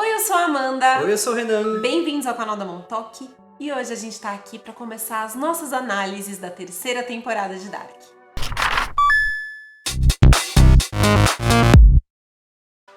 Oi, eu sou a Amanda. Oi, eu sou o Renan. Bem-vindos ao canal da Montoque. E hoje a gente tá aqui pra começar as nossas análises da terceira temporada de Dark.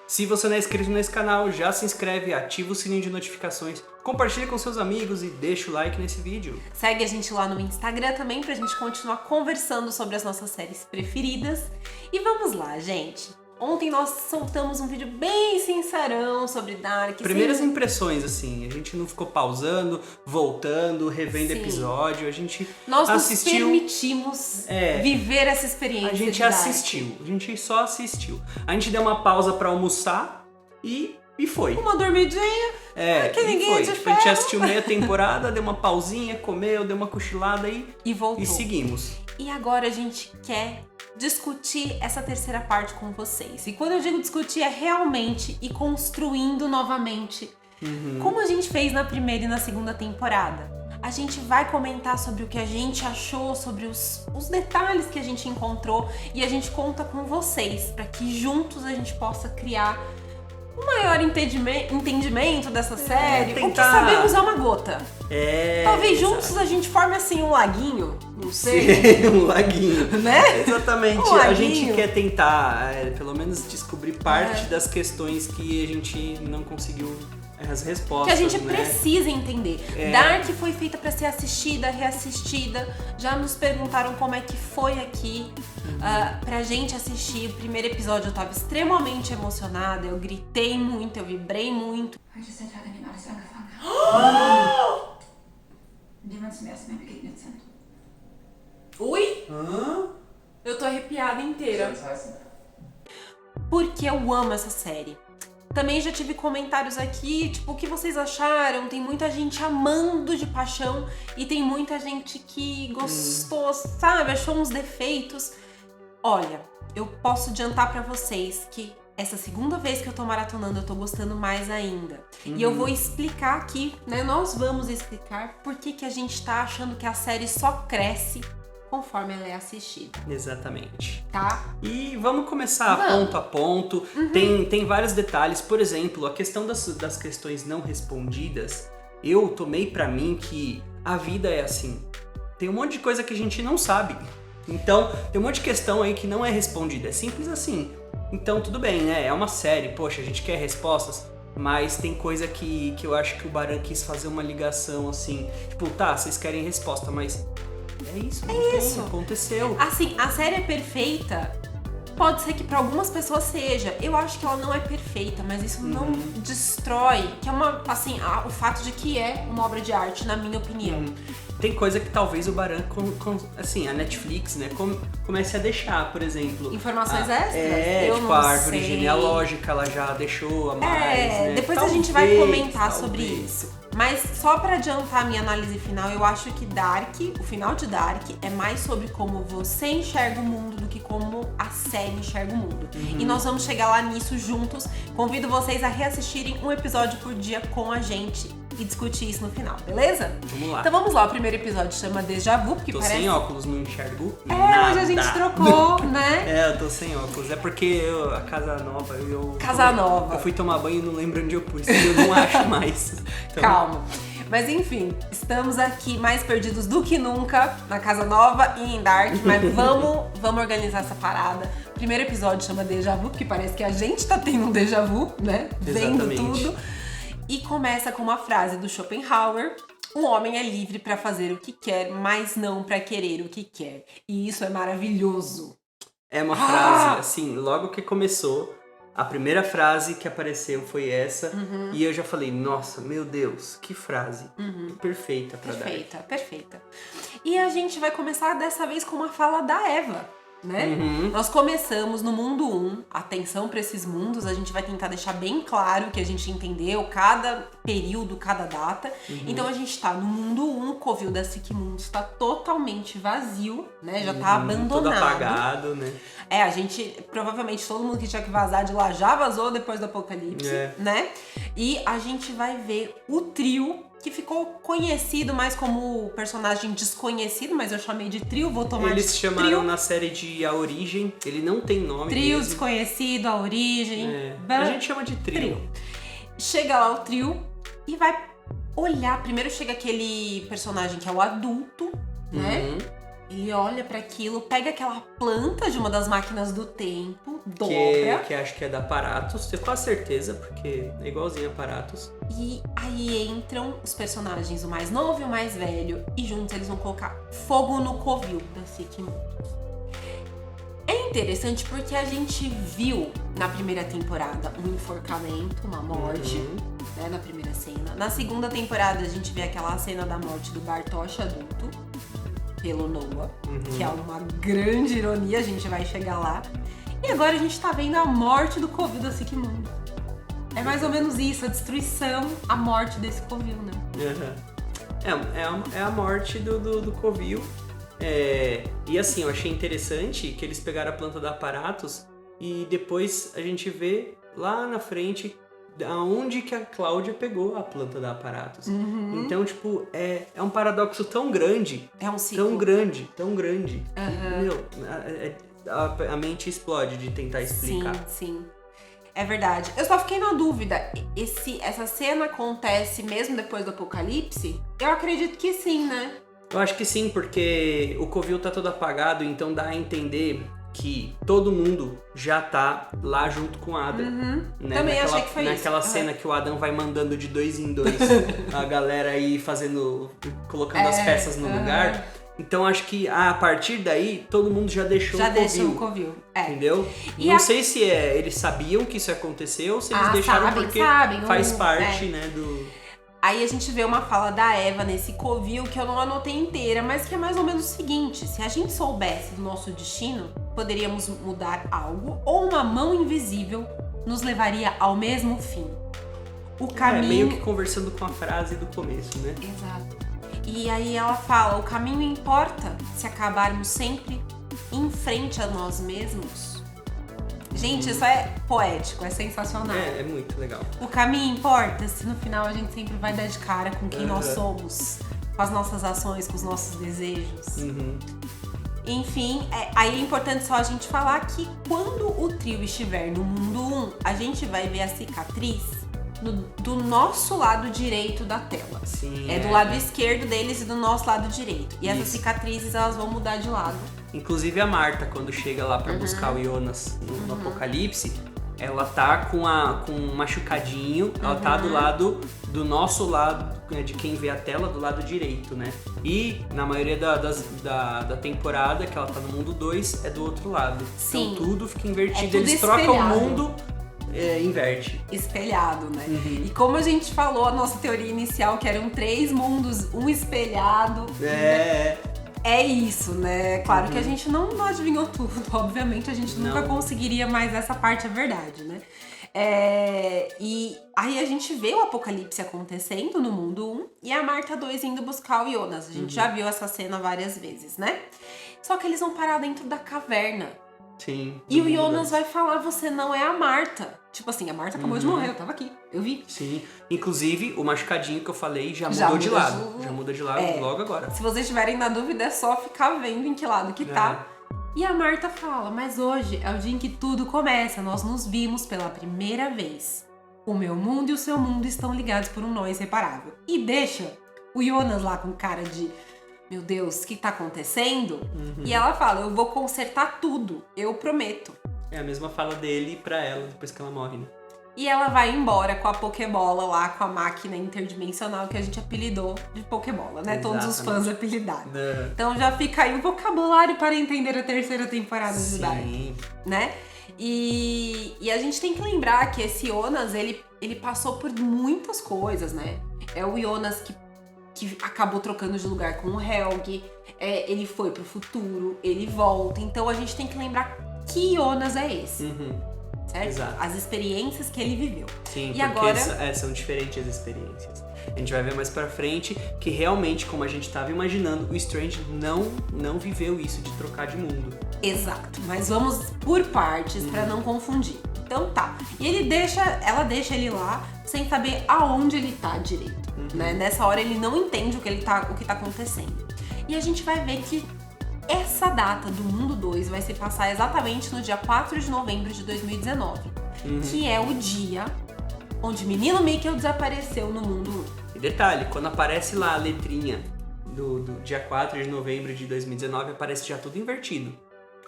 Se você não é inscrito nesse canal, já se inscreve, ativa o sininho de notificações, compartilha com seus amigos e deixa o like nesse vídeo. Segue a gente lá no Instagram também pra gente continuar conversando sobre as nossas séries preferidas. E vamos lá, gente. Ontem nós soltamos um vídeo bem sincerão sobre Dark. Primeiras impressões, assim, a gente não ficou pausando, voltando, revendo episódio, a gente Nós assistiu. nos permitimos viver essa experiência. A gente assistiu, a gente só assistiu. A gente deu uma pausa pra almoçar e foi. Uma dormidinha. Que ninguém foi. é de Tipo, a gente assistiu meia temporada, deu uma pausinha, comeu, deu uma cochilada e voltou. E seguimos. E agora a gente quer discutir essa terceira parte com vocês. E quando eu digo discutir, é realmente ir construindo novamente, como a gente fez na primeira e na segunda temporada. A gente vai comentar sobre o que a gente achou, sobre os detalhes que a gente encontrou, e a gente conta com vocês, para que juntos a gente possa criar um maior entendimento dessa série. tentar... O que sabemos é uma gota. Talvez exato. juntos a gente forme assim um laguinho, não sei. Sim, um laguinho. Né? Exatamente. Um laguinho. A gente quer tentar, pelo menos, descobrir parte das questões que a gente não conseguiu as respostas. Que a gente né? precisa entender. Dark foi feita pra ser assistida, reassistida. Já nos perguntaram como é que foi aqui. Pra gente assistir o primeiro episódio, eu tava extremamente emocionada. Eu gritei muito, eu vibrei muito. Ui? Eu tô arrepiada inteira. Porque eu amo essa série. Também já tive comentários aqui, tipo, o que vocês acharam? Tem muita gente amando de paixão e tem muita gente que gostou, sabe? Achou uns defeitos. Olha, eu posso adiantar pra vocês que essa segunda vez que eu tô maratonando, eu tô gostando mais ainda. E eu vou explicar aqui, né? Nós vamos explicar por que a gente tá achando que a série só cresce conforme ela é assistida. Exatamente. Tá? E vamos começar ponto a ponto. Tem vários detalhes. Por exemplo, a questão das questões não respondidas. Eu tomei pra mim que a vida é assim. Tem um monte de coisa que a gente não sabe. Então, tem um monte de questão aí que não é respondida. É simples assim. Então, tudo bem, né? É uma série. Poxa, a gente quer respostas. Mas tem coisa que eu acho que o Baran quis fazer uma ligação assim. Tipo, tá, vocês querem resposta, mas... É isso, isso. Aconteceu. Assim, a série é perfeita. Pode ser que para algumas pessoas seja. Eu acho que ela não é perfeita, mas isso não destrói, que é uma, assim, o fato de que é uma obra de arte, na minha opinião. Tem coisa que talvez o Baran, assim, a Netflix, né, comece a deixar, por exemplo. Informações extras? Eu tipo, a árvore genealógica, ela já deixou a mais, né? Depois a gente vai comentar sobre isso. Mas só pra adiantar a minha análise final, eu acho que Dark, o final de Dark, é mais sobre como você enxerga o mundo do que como a série enxerga o mundo. E nós vamos chegar lá nisso juntos. Convido vocês a reassistirem um episódio por dia com a gente e discutir isso no final, beleza? Vamos lá. Então vamos lá, o primeiro episódio chama Déjà Vu, porque tô parece... sem óculos, não enxergo nada. Mas a gente trocou, né? Eu tô sem óculos. É porque a casa nova, eu fui tomar banho e não lembro onde eu pus, eu não acho mais. Então... Calma. Mas enfim, estamos aqui mais perdidos do que nunca na Casa Nova e em Dark, mas vamos organizar essa parada. O primeiro episódio chama Déjà Vu, porque parece que a gente tá tendo um déjà vu, né? Vendo tudo. E começa com uma frase do Schopenhauer: o homem é livre para fazer o que quer, mas não para querer o que quer. E isso é maravilhoso. É uma frase, assim, logo que começou, a primeira frase que apareceu foi essa. E eu já falei, nossa, meu Deus, que frase. Perfeita pra dar. Perfeita. E a gente vai começar dessa vez com uma fala da Eva, né? Nós começamos no mundo 1, atenção para esses mundos, a gente vai tentar deixar bem claro que a gente entendeu cada período, cada data. Então a gente tá no mundo 1, o covil da Sigmundos tá totalmente vazio, né? Já tá abandonado. Todo apagado, né? A gente, provavelmente todo mundo que tinha que vazar de lá já vazou depois do apocalipse, né? E a gente vai ver o trio que ficou conhecido mais como personagem desconhecido, mas eu chamei de trio, vou tomar de trio. Eles chamaram na série de A Origem, ele não tem nome Trio mesmo. desconhecido, A Origem. A gente chama de trio. chega lá o trio e vai olhar. Primeiro chega aquele personagem que é o adulto, né? Ele olha pra aquilo, pega aquela planta de uma das máquinas do tempo, dobra. Que acho que é da Aparatos, tenho quase certeza, porque é igualzinho a Aparatos. E aí entram os personagens, o mais novo e o mais velho, e juntos eles vão colocar fogo no covil da Sekimundo. É interessante porque a gente viu na primeira temporada um enforcamento, uma morte, né, na primeira cena. Na segunda temporada a gente vê aquela cena da morte do Bartosz adulto, pelo Noah, que é uma grande ironia, a gente vai chegar lá. E agora a gente tá vendo a morte do covil da Sekimundo. É mais ou menos isso, a destruição, a morte desse covil, né? É a morte do covil. E assim, eu achei interessante que eles pegaram a planta da Aparatos e depois a gente vê lá na frente aonde que a Cláudia pegou a planta da Aparatos. Então, tipo, é um paradoxo tão grande. É um ciclo. Tão grande. Meu, a mente explode de tentar explicar. Sim. É verdade. Eu só fiquei na dúvida. Essa cena acontece mesmo depois do apocalipse? Eu acredito que sim, né? Eu acho que sim, porque o covil tá todo apagado, então dá a entender que todo mundo já tá lá junto com o Adam. Né? Também achei que foi isso. Naquela cena que o Adam vai mandando de 2 em 2 a galera aí colocando as peças no lugar. Então acho que a partir daí todo mundo já deixou o covil. Entendeu? Não sei se eles sabiam que isso ia acontecer ou se eles deixaram porque faz parte, né, do... Aí a gente vê uma fala da Eva nesse covil que eu não anotei inteira, mas que é mais ou menos o seguinte: se a gente soubesse do nosso destino, poderíamos mudar algo ou uma mão invisível nos levaria ao mesmo fim. O caminho... meio que conversando com a frase do começo, né? Exato. E aí ela fala, o caminho importa se acabarmos sempre em frente a nós mesmos. Gente, isso é poético, é sensacional. É muito legal. O caminho importa se no final a gente sempre vai dar de cara com quem nós somos, com as nossas ações, com os nossos desejos. Enfim, aí é importante só a gente falar que quando o trio estiver no mundo 1, a gente vai ver a cicatriz do nosso lado direito da tela. Sim, do lado esquerdo deles e do nosso lado direito. E essas cicatrizes, elas vão mudar de lado. Inclusive a Marta, quando chega lá pra buscar o Jonas no Apocalipse, ela tá com um machucadinho, ela tá do lado do nosso lado, de quem vê a tela, do lado direito, né? E na maioria da temporada, que ela tá no mundo 2, é do outro lado. Sim. Então tudo fica invertido, tudo eles trocam o mundo, inverte. Espelhado, né? E como a gente falou, a nossa teoria inicial, que eram 3 mundos, um espelhado. É isso, né? Claro que a gente não adivinhou tudo, obviamente a gente nunca conseguiria, mas essa parte é verdade, né? E aí a gente vê o apocalipse acontecendo no mundo 1 e a Marta 2 indo buscar o Jonas. A gente já viu essa cena várias vezes, né? Só que eles vão parar dentro da caverna. Sim. E o Jonas vai falar, você não é a Marta. Tipo assim, a Marta acabou de morrer, eu tava aqui, eu vi. Sim. Inclusive, o machucadinho que eu falei já mudou de lado. Já muda de lado logo agora. Se vocês estiverem na dúvida, é só ficar vendo em que lado que tá. E a Marta fala, mas hoje é o dia em que tudo começa. Nós nos vimos pela primeira vez. O meu mundo e o seu mundo estão ligados por um nó inseparável. E deixa o Jonas lá com cara de... Meu Deus, o que tá acontecendo? E ela fala, eu vou consertar tudo, eu prometo. É a mesma fala dele pra ela, depois que ela morre, né? E ela vai embora com a Pokébola lá, com a máquina interdimensional que a gente apelidou de Pokébola, né? Exatamente. Todos os fãs apelidaram. Então já fica aí um vocabulário para entender a 3ª temporada de Dark, né? E a gente tem que lembrar que esse Jonas, ele passou por muitas coisas, né? É o Jonas que acabou trocando de lugar com o Helg, ele foi pro futuro, ele volta. Então a gente tem que lembrar que Jonas é esse, certo? Exato. As experiências que ele viveu. Sim, e porque agora... são diferentes as experiências. A gente vai ver mais pra frente que realmente, como a gente tava imaginando, o Strange não viveu isso de trocar de mundo. Exato, mas vamos por partes pra não confundir. Então tá. E ela deixa ele lá sem saber aonde ele tá direito, né? Nessa hora ele não entende o que tá acontecendo. E a gente vai ver que essa data do mundo 2 vai se passar exatamente no dia 4 de novembro de 2019, que é o dia onde menino Mikkel desapareceu no mundo 1. E detalhe, quando aparece lá a letrinha do dia 4 de novembro de 2019, aparece já tudo invertido.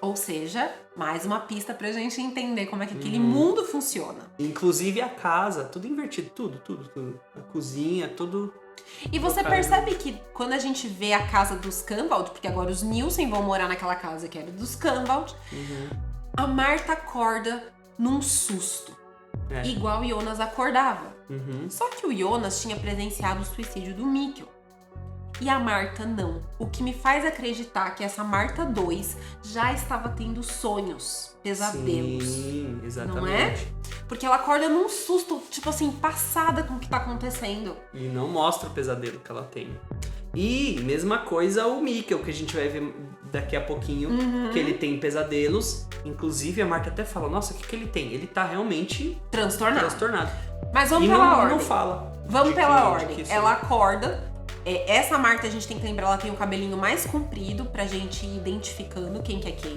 Ou seja, mais uma pista pra gente entender como é que aquele mundo funciona. Inclusive a casa, tudo invertido, tudo. A cozinha, tudo... E você percebe que quando a gente vê a casa dos Canvald, porque agora os Nielsen vão morar naquela casa que era dos Canvald, a Marta acorda num susto. Igual o Jonas acordava. Só que o Jonas tinha presenciado o suicídio do Mikkel. E a Marta não. O que me faz acreditar que essa Marta 2 já estava tendo sonhos, pesadelos. Sim, exatamente. Não é? Porque ela acorda num susto, tipo assim, passada com o que tá acontecendo. E não mostra o pesadelo que ela tem. E mesma coisa o Mikkel, que a gente vai ver daqui a pouquinho, que ele tem pesadelos. Inclusive a Marta até fala, nossa, o que ele tem? Ele tá realmente transtornado. Mas vamos pela ordem. Não fala. Vamos pela ordem. Ela acorda. Essa Marta, a gente tem que lembrar, ela tem o cabelinho mais comprido pra gente ir identificando quem que é quem.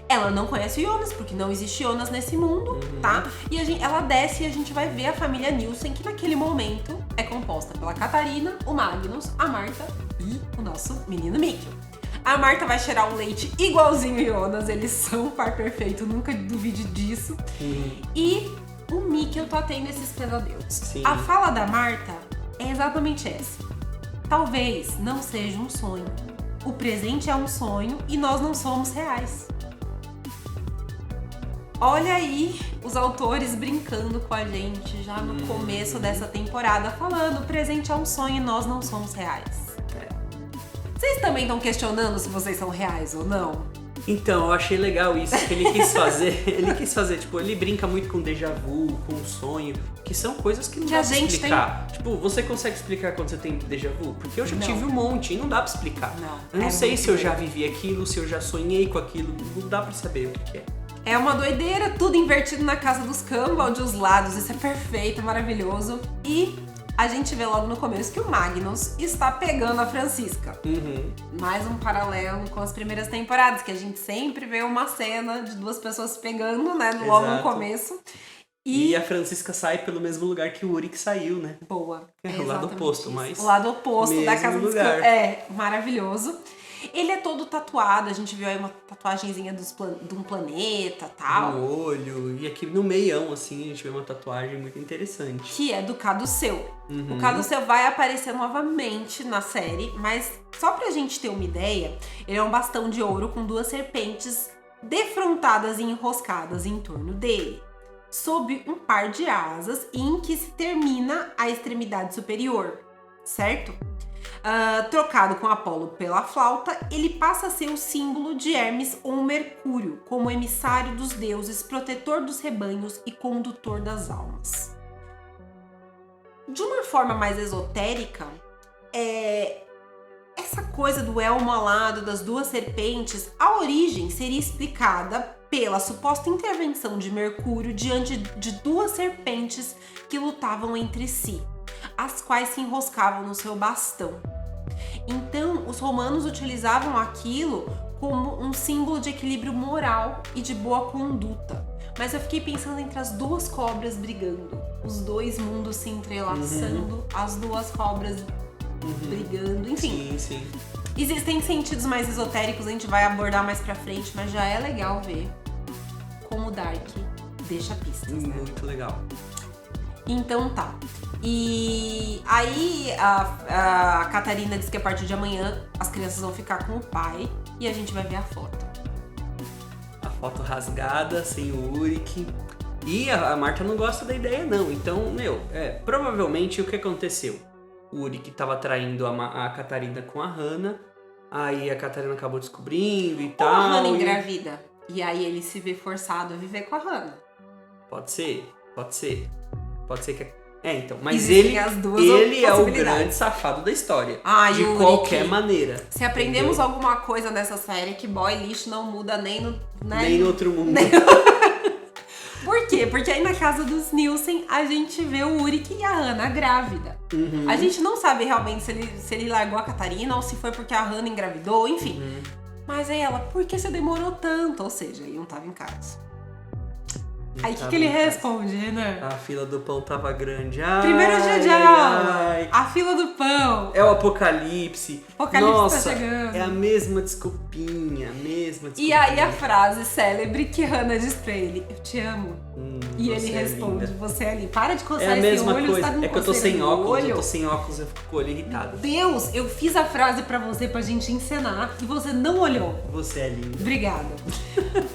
Ela não conhece o Jonas, porque não existe Jonas nesse mundo, tá? E ela desce e a gente vai ver a família Nielsen, que naquele momento é composta pela Catarina, o Magnus, a Marta e o nosso menino Mikkel. A Marta vai cheirar um leite igualzinho o Jonas, eles são um par perfeito, nunca duvide disso. E o Mikkel tá tendo esses pesadelos. Sim. A fala da Marta é exatamente essa. Talvez não seja um sonho. O presente é um sonho e nós não somos reais. Olha aí os autores brincando com a gente já no começo dessa temporada, falando o presente é um sonho e nós não somos reais. Vocês também estão questionando se vocês são reais ou não? Então, eu achei legal isso que ele quis fazer. Tipo, ele brinca muito com déjà vu, com sonho, que são coisas que não dá pra explicar. Tipo, você consegue explicar quando você tem déjà vu? Porque eu já tive um monte e não dá pra explicar. Eu não sei se eu já vivi aquilo, se eu já sonhei com aquilo, não dá pra saber o que é. É uma doideira, tudo invertido na casa dos Canvald, os lados, isso é perfeito, é maravilhoso. E a gente vê logo no começo que o Magnus está pegando a Francisca. Mais um paralelo com as primeiras temporadas, que a gente sempre vê uma cena de duas pessoas se pegando, né, logo no começo. E a Francisca sai pelo mesmo lugar que o Uric saiu, né? Boa. O lado oposto, mas... O lado oposto da casa dos Canvald. É, maravilhoso. Ele é todo tatuado, a gente viu aí uma tatuagenzinha de um planeta e tal. No olho, e aqui no meião, assim, a gente vê uma tatuagem muito interessante. Que é do Caduceu. O Caduceu vai aparecer novamente na série, mas só pra gente ter uma ideia, ele é um bastão de ouro com duas serpentes defrontadas e enroscadas em torno dele, sob um par de asas em que se termina a extremidade superior, certo? Trocado com Apolo pela flauta, ele passa a ser o símbolo de Hermes ou Mercúrio, como emissário dos deuses, protetor dos rebanhos e condutor das almas. De uma forma mais esotérica, essa coisa do elmo alado, das duas serpentes, a origem seria explicada pela suposta intervenção de Mercúrio diante de duas serpentes que lutavam entre si, as quais se enroscavam no seu bastão. Então, os romanos utilizavam aquilo como um símbolo de equilíbrio moral e de boa conduta. Mas eu fiquei pensando entre as duas cobras brigando, os dois mundos se entrelaçando, as duas cobras brigando, enfim. Sim. Existem sentidos mais esotéricos, a gente vai abordar mais pra frente, mas já é legal ver como o Dark deixa pistas, né? Muito legal. Então tá. E aí a Catarina diz que a partir de amanhã as crianças vão ficar com o pai e a gente vai ver a foto. A foto rasgada, sem o Uric. E a Marta não gosta da ideia não. Então, provavelmente o que aconteceu? O Uric tava traindo a Catarina com a Hannah. Aí a Catarina acabou descobrindo e tal. Ou a Hannah engravida. E aí ele se vê forçado a viver com a Hannah. Pode ser que... então, mas existem ele é o grande safado da história. De qualquer maneira. Se aprendemos alguma coisa nessa série, que boy lixo não muda nem no... Nem no outro mundo. Por quê? Porque aí na casa dos Nielsen a gente vê o Uric e a Hannah grávida. A gente não sabe realmente se ele largou a Catarina ou se foi porque a Hannah engravidou, enfim. Mas aí ela, por que você demorou tanto? Ou seja, ele não tava em casa. Aí o que ele responde, Renan? A fila do pão tava grande. Primeiro dia de aula, a fila do pão. É o apocalipse. Nossa, tá chegando. É a mesma desculpinha, E aí a frase célebre que Hannah diz pra ele, eu te amo. E ele responde, você é linda. Para de coçar esse olho, coisa. Você tá com que eu tô sem óculos, olho. eu tô sem óculos, eu fico com o olho irritado. Deus, eu fiz a frase pra você pra gente encenar e você não olhou. Você é linda. Obrigada.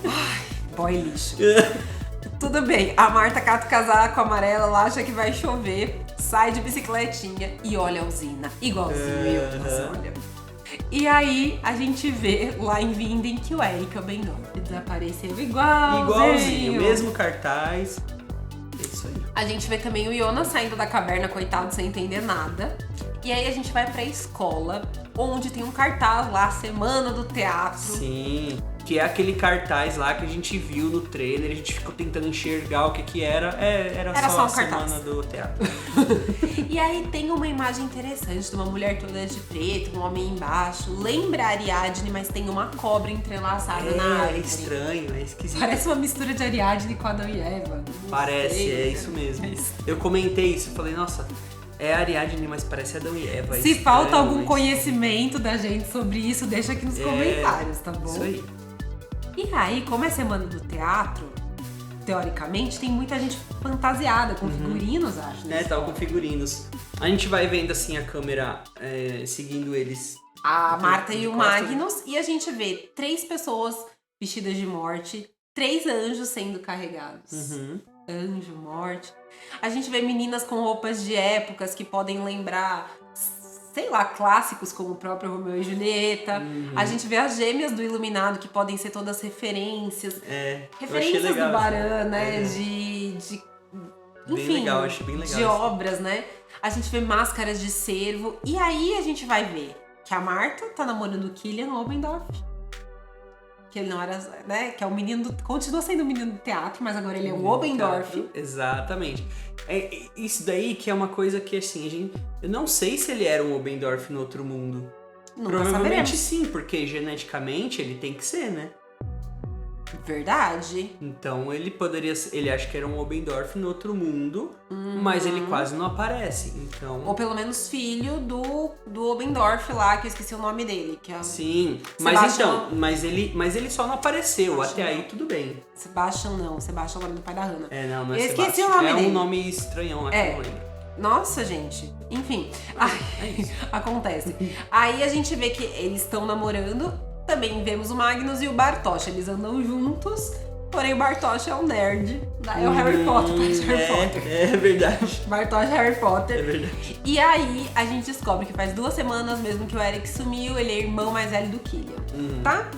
Ai, boy lixo. Tudo bem, a Marta cata o casaco amarelo, ela acha que vai chover, sai de bicicletinha e olha a usina, igualzinho eu, nossa, olha. E aí a gente vê lá em Vinden que o Eric Obendorf desapareceu igualzinho. Mesmo cartaz. É isso aí. A gente vê também o Jonas saindo da caverna, coitado, sem entender nada. E aí a gente vai pra escola, onde tem um cartaz lá, Semana do Teatro. Sim, que é aquele cartaz lá que a gente viu no trailer, a gente ficou tentando enxergar o que era. Era só a Semana do Teatro. E aí tem uma imagem interessante de uma mulher toda de preto, um homem embaixo. Lembra a Ariadne, mas tem uma cobra entrelaçada na árvore. É estranho, é esquisito. Parece uma mistura de Ariadne com Adão e Eva. Parece, é isso mesmo. Eu comentei isso, falei, nossa, é Ariadne, mas parece Adão e Eva. Se falta algum conhecimento da gente sobre isso, deixa aqui nos comentários, tá bom? Isso aí. E aí, como é Semana do Teatro, teoricamente, tem muita gente fantasiada, com figurinos, acho. Né, tal, com figurinos. A gente vai vendo assim a câmera seguindo eles. A Marta e o Magnus. E a gente vê 3 pessoas vestidas de morte, 3 anjos sendo carregados. Anjo, morte. A gente vê meninas com roupas de épocas que podem lembrar, sei lá, clássicos como o próprio Romeu e Julieta. A gente vê as gêmeas do Iluminado, que podem ser todas referências. Referências do Baran, né? Enfim, bem legal, achei bem legal. De obras, né? A gente vê máscaras de cervo. E aí a gente vai ver que a Marta tá namorando o Killian Obendorf. Que ele não era, né? Que é o menino, continua sendo o menino do teatro, mas agora ele é o Obendorf. Exatamente. Isso daí que é uma coisa que, assim, eu não sei se ele era um Obendorf no outro mundo. Nunca Provavelmente saberemos. Sim, porque geneticamente ele tem que ser, né? Verdade. Então ele acha que era um Obendorf no outro mundo, mas ele quase não aparece, então... Ou pelo menos filho do Obendorf lá, que eu esqueci o nome dele. Que é Sim, Sebastian... mas ele só não apareceu, até aí tudo bem. Sebastian não, Sebastian é o nome do pai da Hannah. Não é Eu esqueci Sebastian. o nome dele. É um nome estranhão lá que eu não lembro. Nossa, gente. Enfim, acontece. Aí a gente vê que eles estão namorando. Também vemos o Magnus e o Bartosz. Eles andam juntos, porém o Bartosz é um nerd. É o Harry Potter, parece Harry Potter. É verdade. Bartosz é Harry Potter. É verdade. E aí a gente descobre que faz 2 semanas mesmo que o Eric sumiu, ele é irmão mais velho do Killian, tá?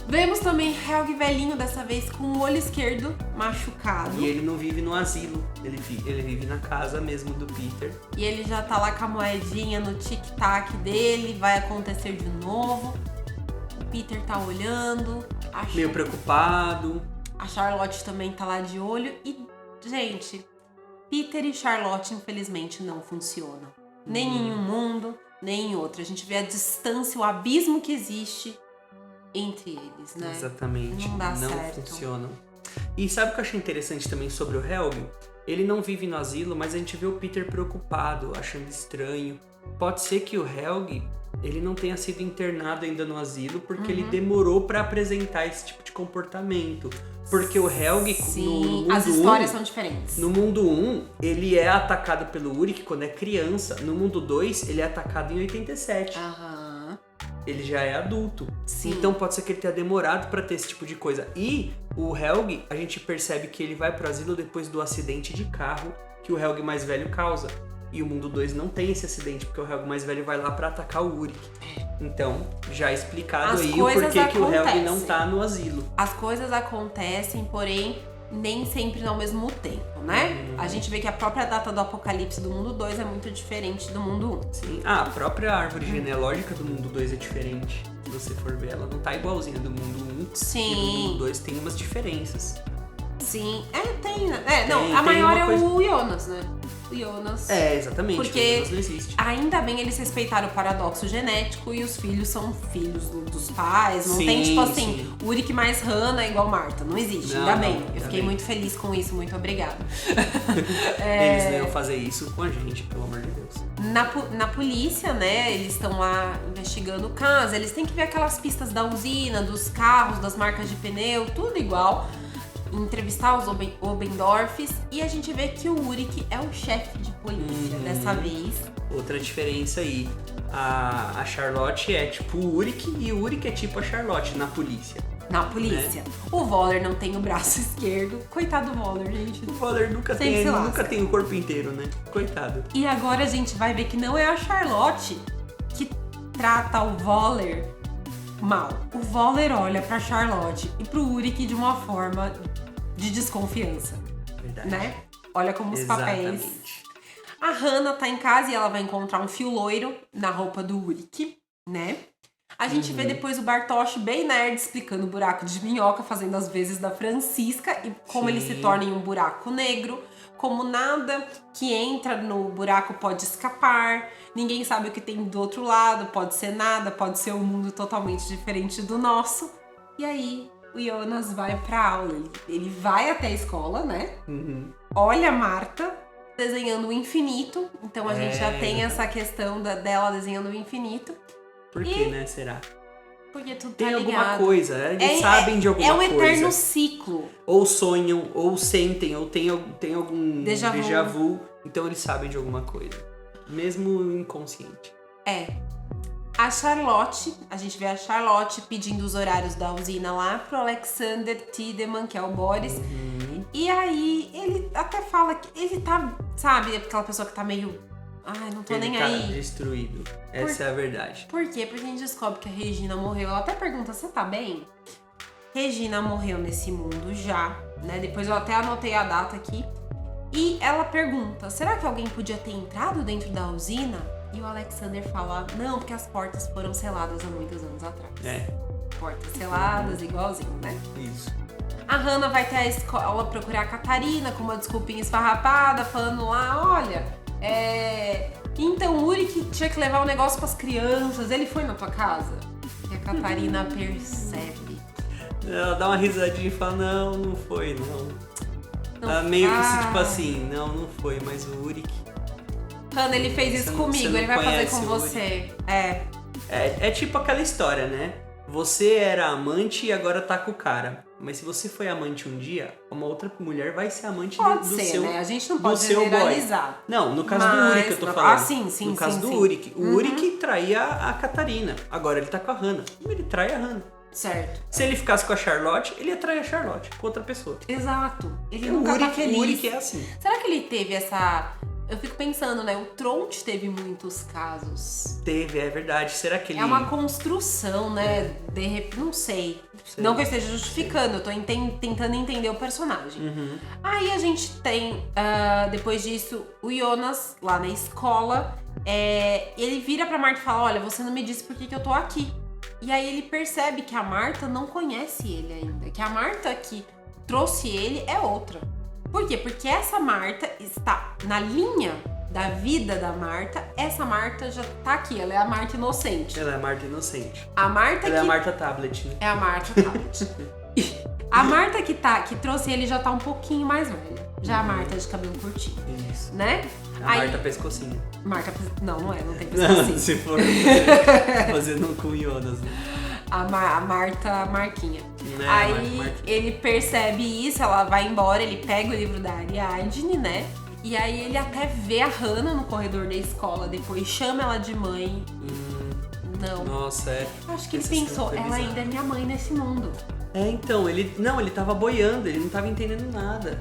Vemos também Helg velhinho, dessa vez com o olho esquerdo machucado. E ele não vive no asilo, ele vive na casa mesmo do Peter. E ele já tá lá com a moedinha no tic-tac dele, vai acontecer de novo. O Peter tá olhando. Meio preocupado. A Charlotte também tá lá de olho. E, gente, Peter e Charlotte, infelizmente, não funcionam. Nem em um mundo, nem em outro. A gente vê a distância, o abismo que existe entre eles, né? Exatamente. Não dá não certo. funcionam. E sabe o que eu achei interessante também sobre o Helg? Ele não vive no asilo, mas a gente vê o Peter preocupado, achando estranho. Pode ser que o Helg, ele não tenha sido internado ainda no asilo, porque ele demorou pra apresentar esse tipo de comportamento. Porque o Helg, no mundo as histórias são diferentes. No mundo 1, ele é atacado pelo Ulrich quando é criança. No mundo 2, ele é atacado em 87. Ele já é adulto. Sim. Então pode ser que ele tenha demorado pra ter esse tipo de coisa. E o Helg, a gente percebe que ele vai pro asilo depois do acidente de carro que o Helg mais velho causa. E o mundo 2 não tem esse acidente, porque o Helg mais velho vai lá pra atacar o Ulrich. Então, já explicado aí o porquê que o Helg não tá no asilo. As coisas acontecem, porém, nem sempre ao mesmo tempo, né? A gente vê que a própria data do apocalipse do mundo 2 é muito diferente do mundo 1. Sim. A própria árvore genealógica do mundo 2 é diferente. Se você for ver, ela não tá igualzinha do mundo 1. Sim. E do mundo 2 tem umas diferenças. Sim. Tem, né? A maior é o Jonas, né? o Jonas. Exatamente. Porque o Jonas não existe. Ainda bem eles respeitaram o paradoxo genético e os filhos são filhos dos pais. Não tem, tipo assim, sim. Uric mais Hannah igual Marta. Não existe, ainda bem. Eu fiquei muito feliz com isso, muito obrigada. Eles não iam fazer isso com a gente, pelo amor de Deus. Na polícia, né, eles estão lá investigando o caso. Eles têm que ver aquelas pistas da usina, dos carros, das marcas de pneu, tudo igual. Entrevistar os Obendorfs e a gente vê que o Uric é o chefe de polícia dessa vez. Outra diferença aí, a Charlotte é tipo o Uric e o Uric é tipo a Charlotte na polícia. Na polícia. Né? O Voller não tem o braço esquerdo. Coitado do Voller, gente. O Voller nunca tem o corpo inteiro, né? Coitado. E agora a gente vai ver que não é a Charlotte que trata o Voller mal. O Voller olha pra Charlotte e pro Uric de uma forma de desconfiança. Verdade. Né? Olha como os papéis. A Hannah tá em casa e ela vai encontrar um fio loiro na roupa do Uric, né? A gente vê depois o Bartosz bem nerd explicando o buraco de minhoca, fazendo as vezes da Francisca e como ele se torna em um buraco negro, como nada que entra no buraco pode escapar, ninguém sabe o que tem do outro lado, pode ser nada, pode ser um mundo totalmente diferente do nosso. E aí o Jonas vai pra aula, ele vai até a escola, né? Olha a Marta desenhando o infinito, então a gente já tem essa questão dela desenhando o infinito. Por que, né? Será? Porque tudo tem tá ligado. Alguma coisa, eles sabem de alguma coisa. É um eterno ciclo. Ou sonham, ou sentem, ou tem algum déjà vu. Então eles sabem de alguma coisa. Mesmo inconsciente. A Charlotte, a gente vê a Charlotte pedindo os horários da usina lá pro Alexander Tiedemann, que é o Boris. E aí ele até fala que ele tá, sabe, aquela pessoa que tá meio... Ai, não tô nem aí. Ele tá destruído. Essa é a verdade. Por quê? Porque a gente descobre que a Regina morreu. Ela até pergunta, você tá bem? Regina morreu nesse mundo já, né? Depois eu até anotei a data aqui. E ela pergunta, será que alguém podia ter entrado dentro da usina? E o Alexander fala, não, porque as portas foram seladas há muitos anos atrás. Portas seladas, igualzinho, né? Isso. A Hannah vai até a escola procurar a Catarina com uma desculpinha esfarrapada, falando lá, olha... Então o Uric tinha que levar o negócio pras crianças, ele foi na tua casa? E a Catarina percebe. Ela dá uma risadinha e fala, não foi, não. Meio que tipo assim, não foi, mas o Uric... Hannah, ele fez isso comigo, ele vai fazer com você. É tipo aquela história, né? Você era amante e agora tá com o cara. Mas se você foi amante um dia, uma outra mulher vai ser amante do ser, seu né? A gente não pode generalizar. Não, no caso do Uric eu tô falando. Sim. No caso do Uric. O Uric traía a Catarina. Agora ele tá com a Hannah. Ele trai a Hannah. Certo. Se ele ficasse com a Charlotte, ele ia trair a Charlotte com outra pessoa. Exato. Ele nunca tá feliz. O Uric é assim. Será que ele teve essa... Eu fico pensando, né? O Tronte teve muitos casos. Teve, é verdade. Será que ele... É uma construção, né? Não sei. Não que eu esteja justificando, eu tô tentando entender o personagem. Aí a gente tem, depois disso, o Jonas lá na escola. Ele vira pra Marta e fala, olha, você não me disse por que eu tô aqui. E aí ele percebe que a Marta não conhece ele ainda. Que a Marta que trouxe ele é outra. Por quê? Porque essa Marta está na linha da vida da Marta. Essa Marta já tá aqui, ela é a Marta inocente. Ela é a Marta inocente. A Marta ela é a Marta Tablet, né? É a Marta Tablet. A Marta que trouxe ele já tá um pouquinho mais velha. Já a Marta de cabelo curtinho. Isso. Né? A Marta pescocinho. Não é, não tem pescocinho. Não, se for fazendo com Jonas, né? A Marta Marquinha. Aí ele percebe isso, ela vai embora, ele pega o livro da Ariadne, né? E aí ele até vê a Hannah no corredor da escola, depois chama ela de mãe. Não. Nossa, Acho que ele pensou, ela ainda é minha mãe nesse mundo. Então, ele tava boiando, ele não tava entendendo nada.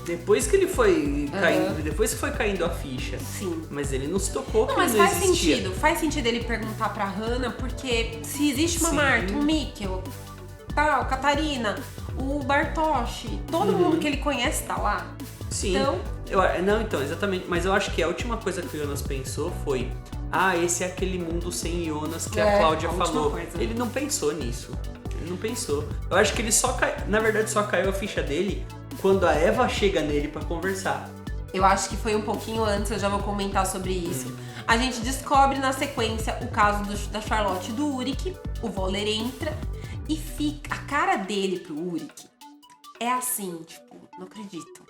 Depois que ele foi caindo, depois que foi caindo a ficha. Sim. Mas ele não se tocou que não, mas não faz existia. sentido. Faz sentido ele perguntar pra Hannah, porque se existe uma Marta, um Mikkel, tal, Catarina, o Bartosz, todo mundo que ele conhece tá lá. Sim. Então... Então, exatamente. Mas eu acho que a última coisa que o Jonas pensou foi: esse é aquele mundo sem Jonas que a Cláudia falou. Coisa. Ele não pensou nisso. Ele não pensou. Eu acho que ele na verdade só caiu a ficha dele quando a Eva chega nele pra conversar. Eu acho que foi um pouquinho antes, eu já vou comentar sobre isso. A gente descobre na sequência o caso da Charlotte e do Ulrich. O Voller entra e fica... A cara dele pro Ulrich é assim, tipo, não acredito.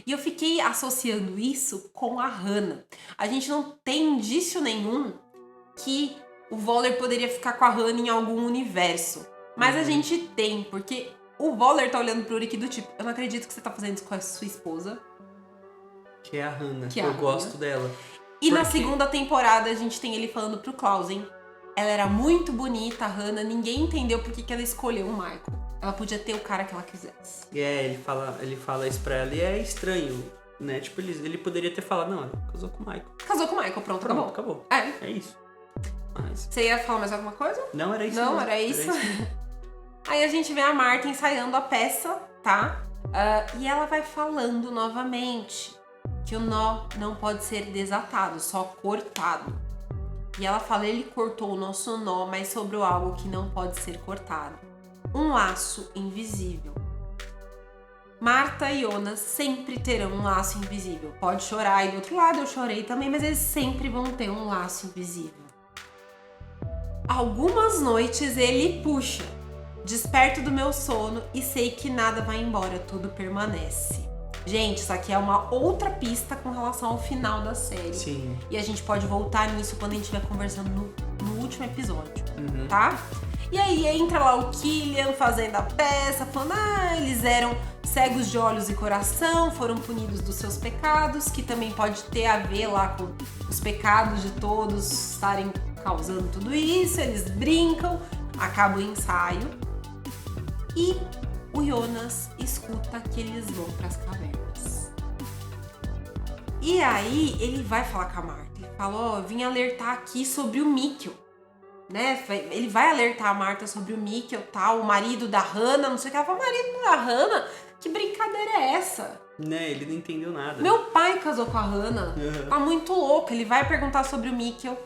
E eu fiquei associando isso com a Hannah. A gente não tem indício nenhum que o Voller poderia ficar com a Hannah em algum universo. Mas a gente tem, porque o Voller tá olhando pro Ulrich do tipo, eu não acredito que você tá fazendo isso com a sua esposa. Que é a Hannah. Que é a eu Hannah. gosto dela. E na segunda temporada a gente tem ele falando pro Clausen. Ela era muito bonita, a Hannah. Ninguém entendeu por que ela escolheu o Michael. Ela podia ter o cara que ela quisesse. Ele fala isso pra ela e é estranho, né? Tipo, ele poderia ter falado, não, ela casou com o Michael. Casou com o Michael, pronto, Acabou. É. É isso. Mas... Você ia falar mais alguma coisa? Não, era isso. Não, era isso. Aí a gente vê a Marta ensaiando a peça, tá? E ela vai falando novamente que o nó não pode ser desatado, só cortado. E ela fala, ele cortou o nosso nó, mas sobrou algo que não pode ser cortado. Um laço invisível. Marta e Jonas sempre terão um laço invisível. Pode chorar, e do outro lado eu chorei também, mas eles sempre vão ter um laço invisível. Algumas noites ele puxa. Desperto do meu sono e sei que nada vai embora, tudo permanece. Gente, isso aqui é uma outra pista com relação ao final da série. Sim. E a gente pode voltar nisso quando a gente estiver conversando no último episódio, tá? E aí entra lá o Killian fazendo a peça, falando, eles eram cegos de olhos e coração, foram punidos dos seus pecados, que também pode ter a ver lá com os pecados de todos estarem causando tudo isso. Eles brincam, acaba o ensaio e o Jonas escuta que eles vão pras cavernas. E aí ele vai falar com a Marta, ele fala, vim alertar aqui sobre o Mikkel, né? Ele vai alertar a Marta sobre o Mikkel, tal, o marido da Hannah, não sei o que. Ela fala, marido da Hannah? Que brincadeira é essa? Né, ele não entendeu nada. Meu pai casou com a Hannah, tá muito louco. Ele vai perguntar sobre o Mikkel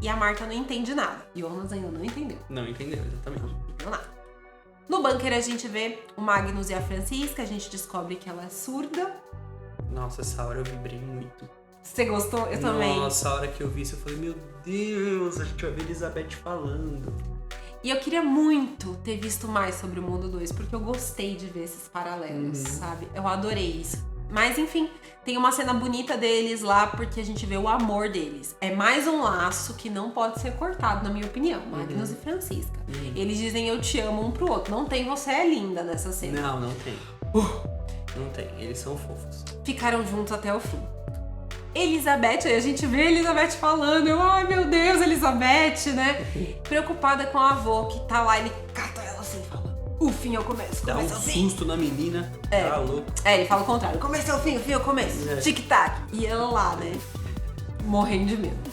e a Marta não entende nada. E o Jonas ainda não entendeu. Não entendeu, exatamente. Não entendeu nada. No bunker a gente vê o Magnus e a Francisca, a gente descobre que ela é surda. Nossa, essa hora eu vibrei muito. Você gostou? Eu também. Nossa, a hora que eu vi isso, eu falei, meu Deus, a gente vai ver Elizabeth falando. E eu queria muito ter visto mais sobre o Mundo 2, porque eu gostei de ver esses paralelos, sabe? Eu adorei isso. Mas, enfim, tem uma cena bonita deles lá, porque a gente vê o amor deles. É mais um laço que não pode ser cortado, na minha opinião. Magnus e Francisca. Eles dizem eu te amo um pro outro. Não tem você é linda nessa cena. Não tem. Não tem, eles são fofos. Ficaram juntos até o fim. Elizabeth, aí a gente vê a Elizabeth falando, ai meu Deus, Elizabeth, né? Preocupada com a avó que tá lá, ele cata ela assim e fala, o fim é o começo, Dá um começo é o fim. susto na menina, tá louco. Ele fala o contrário, o começo é o fim é o começo, tic-tac. E ela lá, né, morrendo de medo.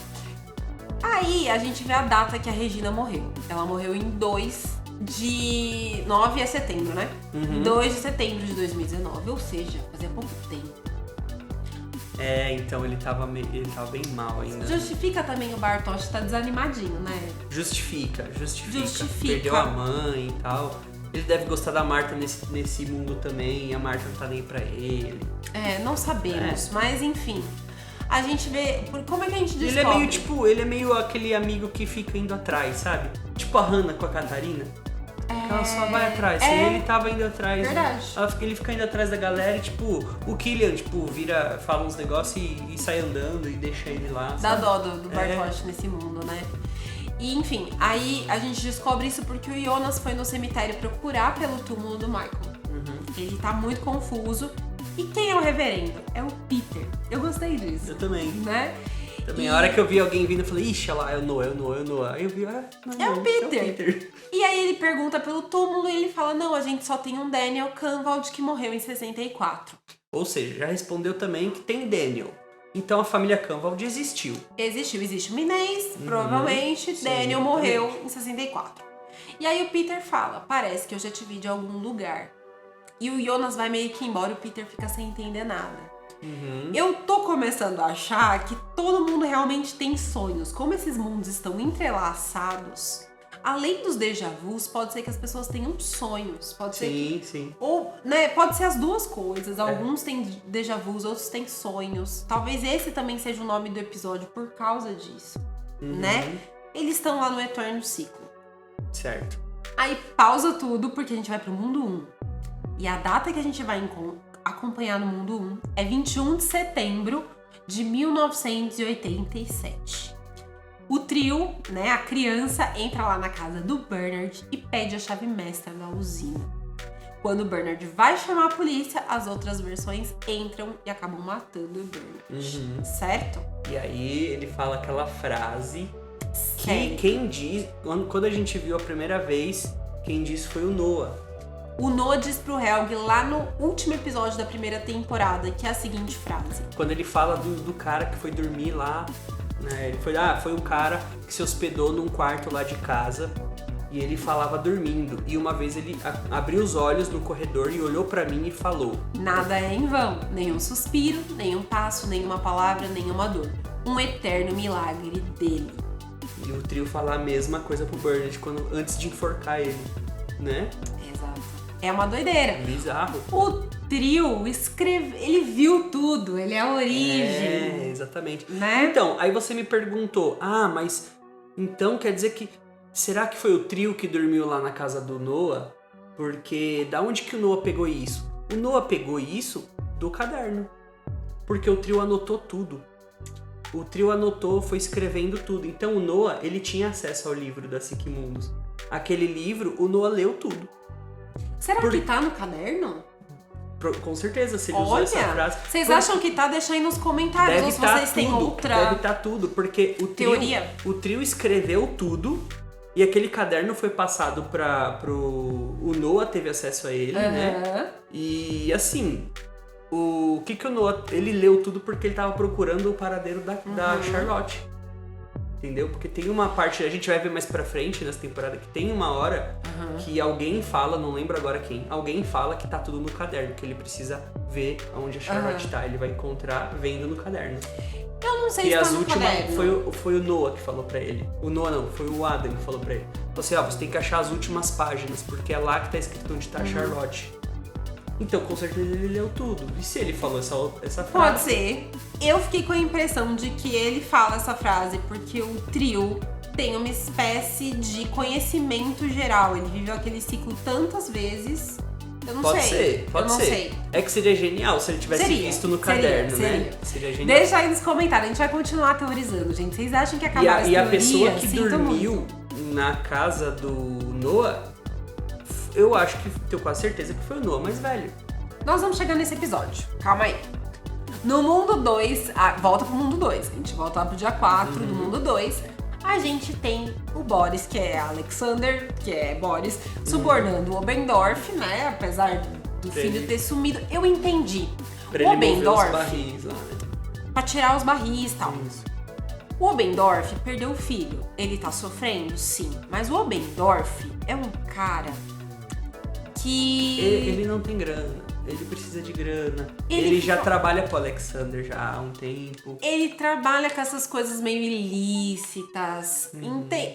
Aí a gente vê a data que a Regina morreu. Ela morreu em 2 de 9 a setembro, né? 2 de setembro de 2019, ou seja, fazia pouco tempo. Então ele tava bem mal ainda. Justifica também o Bartosz tá desanimadinho, né? Justifica. Justifica. Perdeu a mãe e tal. Ele deve gostar da Marta nesse mundo também, a Marta não tá nem pra ele. Não sabemos, mas enfim. A gente vê... Como é que a gente descobre? Ele é meio aquele amigo que fica indo atrás, sabe? Tipo a Hannah com a Catarina. Ela só vai atrás. Ele tava indo atrás. Verdade. Ele fica indo atrás da galera e, tipo, o Killian, fala uns negócios e sai andando e deixa ele lá. Dá dó do Bartosz nesse mundo, né? E, enfim, aí a gente descobre isso porque o Jonas foi no cemitério procurar pelo túmulo do Michael. Ele tá muito confuso. E quem é o reverendo? É o Peter. Eu gostei disso. Eu também. Né? Também, a hora que eu vi alguém vindo, eu falei, ixi, olha lá, é o Noah. Aí eu vi, é o Peter. E aí ele pergunta pelo túmulo e ele fala, não, a gente só tem um Daniel Kahnwald que morreu em 64. Ou seja, já respondeu também que tem Daniel. Então a família Kahnwald existiu. Existe o Minês, provavelmente. Sim, Daniel morreu em 64. E aí o Peter fala, parece que eu já te vi de algum lugar. E o Jonas vai meio que embora e o Peter fica sem entender nada. Eu tô começando a achar que todo mundo realmente tem sonhos. Como esses mundos estão entrelaçados, além dos déjà vus, pode ser que as pessoas tenham sonhos. Pode ser que... Sim. Ou, né, pode ser as duas coisas. Alguns têm déjà vus, outros têm sonhos. Talvez esse também seja o nome do episódio por causa disso, né? Eles estão lá no Eterno Ciclo. Certo. Aí pausa tudo, porque a gente vai pro mundo 1. E a data que a gente vai acompanhar no mundo 1 é 21 de setembro de 1987. O trio, né, a criança, entra lá na casa do Bernard e pede a chave mestra da usina. Quando o Bernard vai chamar a polícia, as outras versões entram e acabam matando o Bernard. Certo? E aí ele fala aquela frase que Sério. quem diz... Quando a gente viu a primeira vez, quem disse foi o Noah. O Noah diz pro Helg lá no último episódio da primeira temporada, que é a seguinte frase. Quando ele fala do cara que foi dormir lá, né? Ele foi um cara que se hospedou num quarto lá de casa e ele falava dormindo. E uma vez ele abriu os olhos no corredor e olhou pra mim e falou: Nada é em vão, nenhum suspiro, nenhum passo, nenhuma palavra, nenhuma dor. Um eterno milagre dele. E o trio fala a mesma coisa pro Bernard antes de enforcar ele, né? Exato. É uma doideira. Bizarro. O trio ele viu tudo, ele é a origem. É, exatamente. Né? Então, aí você me perguntou, mas então quer dizer que, será que foi o trio que dormiu lá na casa do Noah? Porque da onde que o Noah pegou isso? O Noah pegou isso do caderno, porque o trio anotou tudo. O trio anotou, foi escrevendo tudo. Então o Noah, ele tinha acesso ao livro da Siquemundos. Aquele livro, o Noah leu tudo. Será que tá no caderno? Com certeza, se ele usou essa frase. Vocês acham que tá? Deixa aí nos comentários. Ou se vocês têm outra Deve estar tudo, porque o trio escreveu tudo e aquele caderno foi passado o Noah teve acesso a ele, né? E assim, o que o Noah, ele leu tudo porque ele tava procurando o paradeiro da Charlotte. Entendeu? Porque tem uma parte, a gente vai ver mais pra frente nessa temporada, que tem uma hora que alguém fala, não lembro agora quem, alguém fala que tá tudo no caderno, que ele precisa ver onde a Charlotte tá. Ele vai encontrar vendo no caderno. Eu não sei se tá no caderno. Foi o Noah que falou pra ele. O Noah não, foi o Adam que falou pra ele. Falou assim, você tem que achar as últimas páginas, porque é lá que tá escrito onde tá a Charlotte. Então, com certeza ele leu tudo. E se ele falou essa frase? Pode ser. Eu fiquei com a impressão de que ele fala essa frase porque o trio tem uma espécie de conhecimento geral. Ele viveu aquele ciclo tantas vezes. Eu não sei. Pode ser. É que seria genial se ele tivesse visto no caderno, né? Seria genial. Deixa aí nos comentários. A gente vai continuar teorizando, gente. Vocês acham que acabaram essa teoria? E a pessoa que dormiu na casa do Noah... Eu acho que tenho quase certeza que foi o Noah mais velho. Nós vamos chegar nesse episódio. Calma aí. No mundo 2, volta pro mundo 2. A gente volta lá pro dia 4 do mundo 2. A gente tem o Boris, que é Alexander, que é Boris, subornando o Obendorf, né? Apesar do filho ter sumido. Eu entendi. Pra ele mover os barris lá, né? Pra tirar os barris e tal. Isso. O Obendorf perdeu o filho. Ele tá sofrendo? Sim. Mas o Obendorf é um cara que... Ele não tem grana. Ele precisa de grana. Ele já trabalha pro Alexander já há um tempo. Ele trabalha com essas coisas meio ilícitas.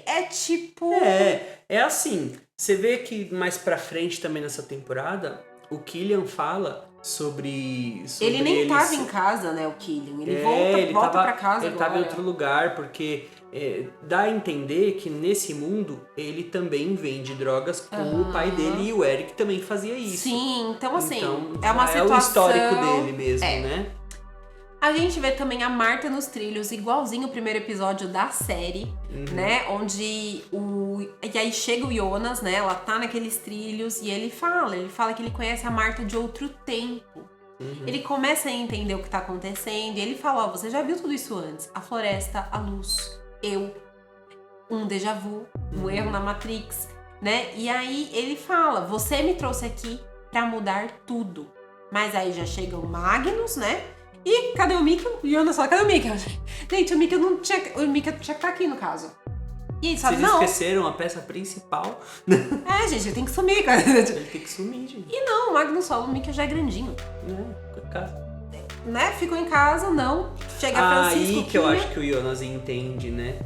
É tipo... É assim. Você vê que mais pra frente também nessa temporada, o Killian fala sobre ele nem tava em casa, né, o Killian. Ele volta pra casa ele agora. Tava em outro lugar, porque dá a entender que nesse mundo ele também vende drogas com o pai dele, e o Eric também fazia isso. Sim, então assim, é uma situação... É o histórico dele mesmo, né? A gente vê também a Marta nos trilhos, igualzinho o primeiro episódio da série, né? Onde E aí chega o Jonas, né? Ela tá naqueles trilhos e ele fala que ele conhece a Marta de outro tempo. Ele começa a entender o que tá acontecendo e ele fala, você já viu tudo isso antes. A floresta, a luz, um déjà vu, um erro na Matrix, né? E aí ele fala, você me trouxe aqui pra mudar tudo. Mas aí já chega o Magnus, né? E cadê o Mikkel? O Jonas fala, cadê o Mikkel? Gente, o Mikkel tinha que estar aqui no caso. E ele fala, vocês esqueceram a peça principal. Gente, ele tem que sumir, cara. Ele tem que sumir, gente. E não, o Magnus fala, o Mikkel já é grandinho. Ficou em casa. Né? Ficou em casa, não. Chega a Francisco. Aí que eu acho que o Jonas entende, né?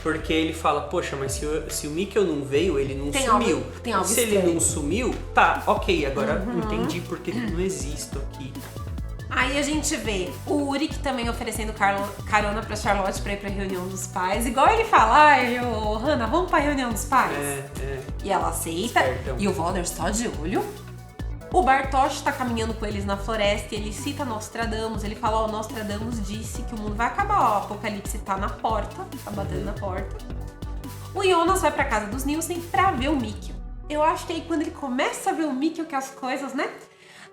Porque ele fala, poxa, mas se o Mikkel não veio, ele não sumiu. Tem algo se estranho. ele não sumiu, tá, ok, agora entendi porque eu não existo aqui. Aí a gente vê o Uric também oferecendo carona pra Charlotte pra ir pra reunião dos pais. Igual ele fala, ai, ô, Hannah, vamos pra reunião dos pais? E ela aceita, Espertão. e o Voldemort só de olho. O Bartosz tá caminhando com eles na floresta e ele cita Nostradamus. Ele fala, ó, Nostradamus disse que o mundo vai acabar, ó, o apocalipse tá na porta, tá batendo na porta. O Jonas vai pra casa dos Nielsen pra ver o Mikkel. Eu acho que aí quando ele começa a ver o Mikkel, que as coisas, né?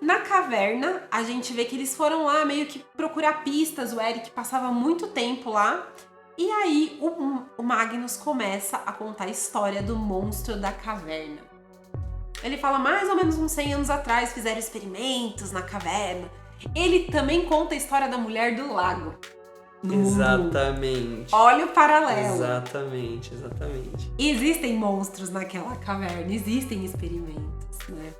Na caverna, a gente vê que eles foram lá meio que procurar pistas, o Eric passava muito tempo lá. E aí o Magnus começa a contar a história do monstro da caverna. Ele fala, mais ou menos uns 100 anos atrás, fizeram experimentos na caverna. Ele também conta a história da mulher do lago. Exatamente. Olha o paralelo. Exatamente. Existem monstros naquela caverna, existem experimentos, né?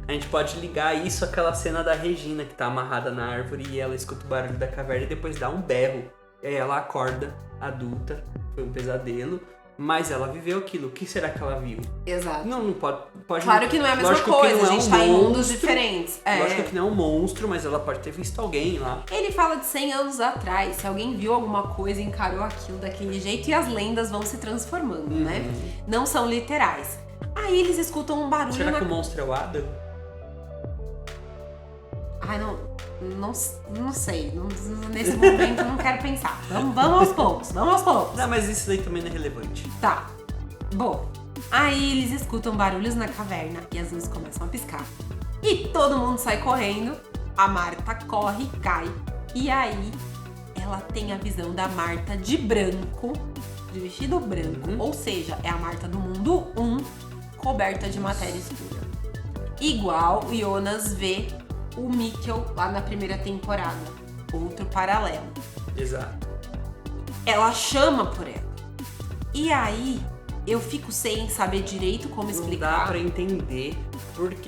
A gente pode ligar isso àquela cena da Regina que tá amarrada na árvore e ela escuta o barulho da caverna e depois dá um berro. E aí ela acorda, adulta, foi um pesadelo, mas ela viveu aquilo. O que será que ela viu? Exato. Não pode. Claro que não é a mesma coisa, a gente tá em mundos diferentes. Lógico que não é um monstro, mas ela pode ter visto alguém lá. Ele fala de 100 anos atrás, se alguém viu alguma coisa, encarou aquilo daquele jeito e as lendas vão se transformando, né? Não são literais. Aí eles escutam um barulho. Será que o monstro é o Adam? Ai, não sei. Nesse momento eu não quero pensar. Vamos aos poucos. Não, mas isso daí também não é relevante. Tá. Bom, aí eles escutam barulhos na caverna e as luzes começam a piscar. E todo mundo sai correndo. A Marta corre, cai. E aí ela tem a visão da Marta de branco, de vestido branco. Ou seja, é a Marta do mundo 1, coberta de matéria escura. Igual o Jonas vê o Mikkel lá na primeira temporada. Outro paralelo. Exato. Ela chama por ela. E aí, eu fico sem saber direito como explicar. Não dá pra entender.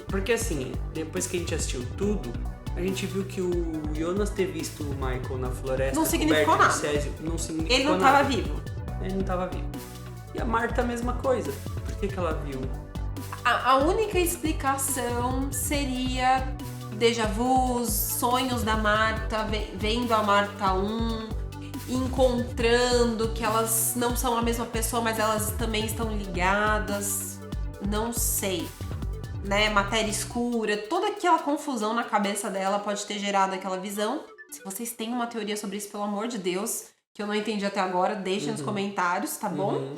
Porque assim, depois que a gente assistiu tudo, a gente viu que o Jonas ter visto o Michael na floresta Não significou coberto nada. de césio, não significou Ele não nada. tava vivo. Ele não tava vivo. E a Marta a mesma coisa. Por que ela viu? A única explicação seria déjà vu, sonhos da Marta, vendo a Marta 1, encontrando que elas não são a mesma pessoa, mas elas também estão ligadas. Não sei. Né? Matéria escura, toda aquela confusão na cabeça dela pode ter gerado aquela visão. Se vocês têm uma teoria sobre isso, pelo amor de Deus, que eu não entendi até agora, deixem nos comentários, tá bom?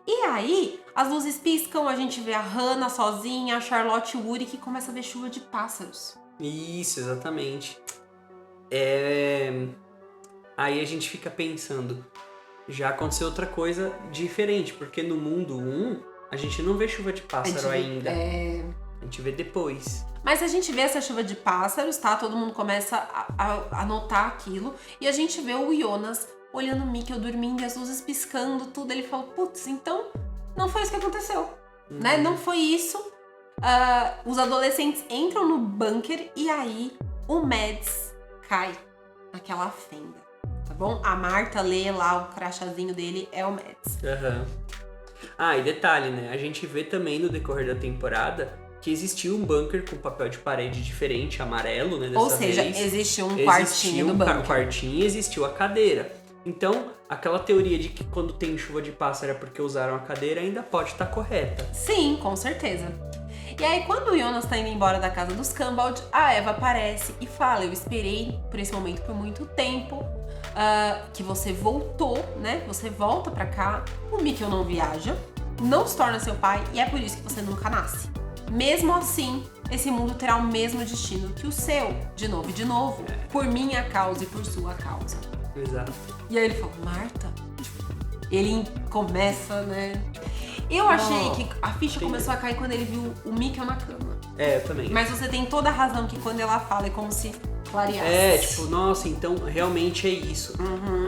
E aí, as luzes piscam, a gente vê a Hannah sozinha, a Charlotte e o Uric, que começa a ver chuva de pássaros. Isso, exatamente. Aí a gente fica pensando, já aconteceu outra coisa diferente, porque no mundo 1, a gente não vê chuva de pássaro ainda. A gente vê depois. Mas a gente vê essa chuva de pássaros, tá? Todo mundo começa a notar aquilo. E a gente vê o Jonas olhando o Mikkel dormindo e as luzes piscando, tudo. Ele fala, putz, então não foi isso que aconteceu, né? Não foi isso. Os adolescentes entram no bunker e aí o Mads cai naquela fenda, tá bom? A Marta lê lá o crachazinho dele, é o Mads. E detalhe, né? A gente vê também no decorrer da temporada que existiu um bunker com papel de parede diferente, amarelo, né? Ou seja, existiu um quartinho no bunker. Um quartinho e existiu a cadeira. Então, aquela teoria de que quando tem chuva de pássaro é porque usaram a cadeira ainda pode estar correta. Sim, com certeza. E aí, quando o Jonas tá indo embora da casa dos Cambald, a Eva aparece e fala, eu esperei por esse momento por muito tempo, que você voltou, né? Você volta pra cá, o Mikkel não viaja, não se torna seu pai e é por isso que você nunca nasce. Mesmo assim, esse mundo terá o mesmo destino que o seu, de novo, por minha causa e por sua causa. Exato. E aí ele fala, Marta? Ele começa, né? Eu achei que a ficha começou a cair quando ele viu o Mikkel na cama. Eu também. Mas você tem toda a razão que quando ela fala é como se clareasse. Nossa, então realmente é isso.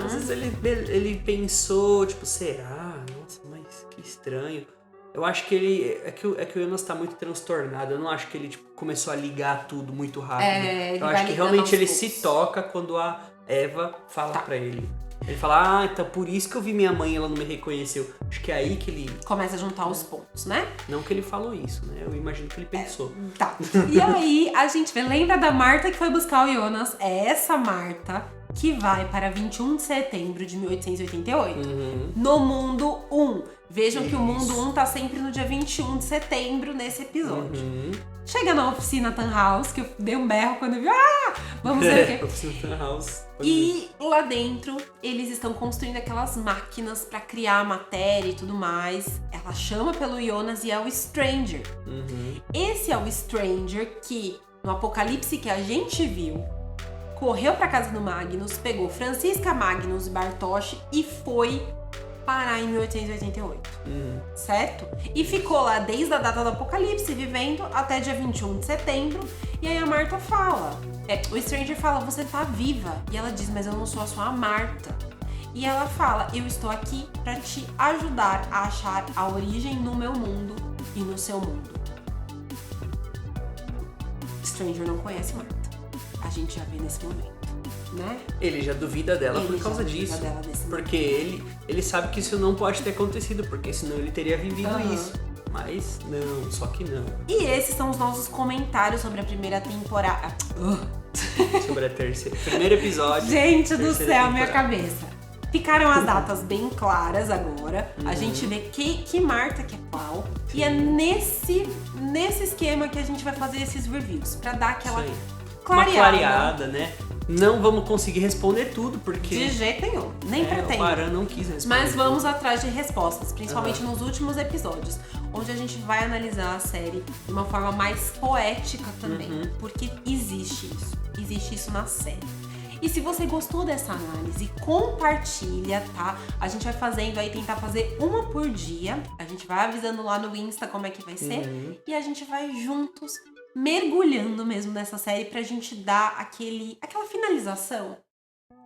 Às vezes ele pensou, será? Nossa, mas que estranho. Eu acho que ele... É que o Jonas tá muito transtornado. Eu não acho que ele começou a ligar tudo muito rápido. Eu acho que realmente ele se toca quando a Eva fala pra ele. Ele fala, então por isso que eu vi minha mãe, ela não me reconheceu. Acho que é aí que ele... Começa a juntar os pontos, né? Não que ele falou isso, né? Eu imagino que ele pensou. Tá. E aí, a gente vê, lembra da Marta que foi buscar o Jonas? É essa Marta que vai para 21 de setembro de 1888. No mundo 1. Vejam que o mundo 1 tá sempre no dia 21 de setembro nesse episódio. Chega na oficina Tannhaus, que eu dei um berro quando eu vi. Vamos ver o quê? Oficina Tannhaus. E lá dentro, eles estão construindo aquelas máquinas pra criar matéria e tudo mais. Ela chama pelo Jonas e é o Stranger. Esse é o Stranger que, no apocalipse que a gente viu, correu pra casa do Magnus, pegou Francisca, Magnus e Bartosz e foi parar em 1888, certo? E ficou lá desde a data do apocalipse, vivendo até dia 21 de setembro. E aí a Marta fala, o Stranger fala, você tá viva. E ela diz, mas eu não sou a sua Marta. E ela fala, eu estou aqui pra te ajudar a achar a origem no meu mundo e no seu mundo. Stranger não conhece Marta. A gente já vê nesse momento. Né? Ele já duvida dela por causa disso. Porque ele sabe que isso não pode ter acontecido, porque senão ele teria vivido isso. Mas não, só que não. E esses são os nossos comentários sobre a primeira temporada. Sobre a terceira. Primeiro episódio. Gente do céu, minha cabeça. Ficaram as datas bem claras agora. A gente vê que Marta que é qual. E é nesse esquema que a gente vai fazer esses reviews. Pra dar aquela uma clareada, né? Não vamos conseguir responder tudo, porque... De jeito nenhum, nem pretendo. O Aran não quis responder. Mas vamos atrás de respostas, principalmente nos últimos episódios, onde a gente vai analisar a série de uma forma mais poética também, porque existe isso na série. E se você gostou dessa análise, compartilha, tá? A gente vai fazendo aí, tentar fazer uma por dia, a gente vai avisando lá no Insta como é que vai ser, e a gente vai juntos mergulhando mesmo nessa série pra gente dar aquela finalização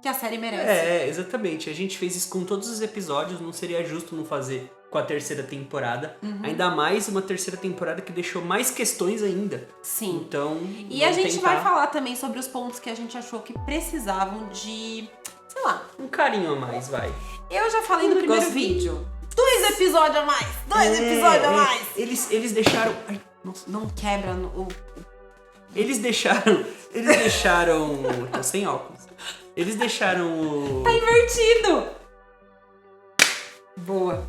que a série merece. Exatamente. A gente fez isso com todos os episódios, não seria justo não fazer com a terceira temporada. Ainda mais uma terceira temporada que deixou mais questões ainda. Sim. Então, e a gente vai falar também sobre os pontos que a gente achou que precisavam de, sei lá, um carinho a mais, vai. Eu já falei no primeiro vídeo. 2 episódios a mais! 2 episódios a mais! Eles deixaram... Nossa, não quebra o... Eles deixaram... Tô sem óculos. Eles deixaram o... Tá invertido! Boa.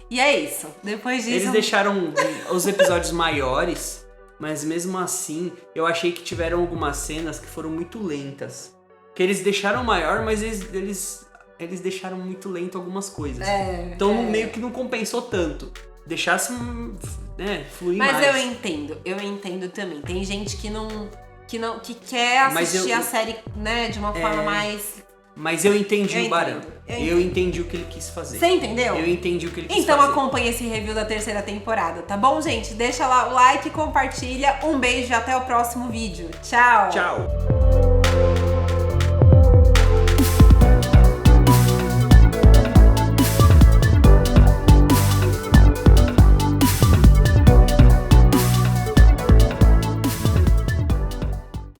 E é isso. Depois disso... Eles deixaram os episódios maiores, mas mesmo assim, eu achei que tiveram algumas cenas que foram muito lentas. Que eles deixaram maior, mas eles deixaram muito lento algumas coisas. Então meio que não compensou tanto. Deixasse, né, fluir mais. Mas eu entendo também. Tem gente que quer assistir a série, né, de uma forma mais... Mas eu entendi o Barão. Eu entendi o que ele quis fazer. Você entendeu? Eu entendi o que ele quis então fazer. Então acompanha esse review da terceira temporada, tá bom, gente? Deixa lá o like, compartilha. Um beijo e até o próximo vídeo. Tchau! Tchau!